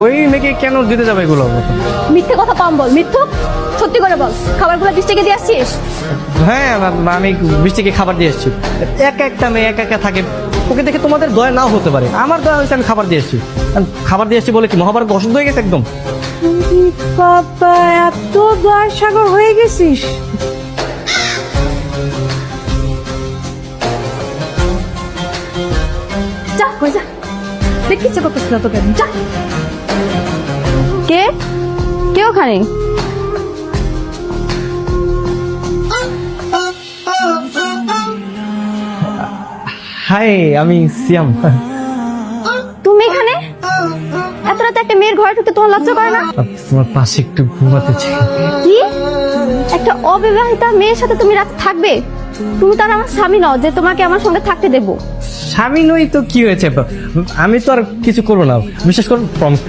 ওই মেয়েকে কেন দিতে যাবে এগুলো? মিথ্যে কথা কম বল, মিথ্যুক। সত্যি করে বল, খাবারগুলো বৃষ্টিকে দিয়ে আসছিস? হ্যাঁ, আমি বৃষ্টিকে খাবার দিয়ে এসেছি। একা একটা মেয়ে একা একা থাকে, ওকে দেখে তোমাদের দয়া নাও হতে পারে, আমার দয়া হয়েছে আমি খাবার দিয়ে এসেছি। খাবার দিয়ে এসেছি বলে কি মহাভারত অসুস্থ হয়ে গেছে একদম? বাবা, এত দয়ার সাগর হয়ে গেছিস? যা কই যা, দেখতে ইচ্ছে করতেছ না তোকে, যা। কে কে ওখানে? হাই, আমি সিয়াম। তুমি এখানে এত রাতে একটা মেয়ের ঘরে ঢুকতে তোমার লজ্জা করে না? তোমার পাশে একটু ঘুমাতে চাই। কি, একটা অবিবাহিতা মেয়ের সাথে তুমি রাত থাকবে? তুমি তো আর আমার স্বামী নও যে তোমাকে আমার সঙ্গে থাকতে দেবো। স্বামী নই তো কি হয়েছে, আমি তো আর কিছু করবো না, বিশ্বাস করুন, প্রমিস।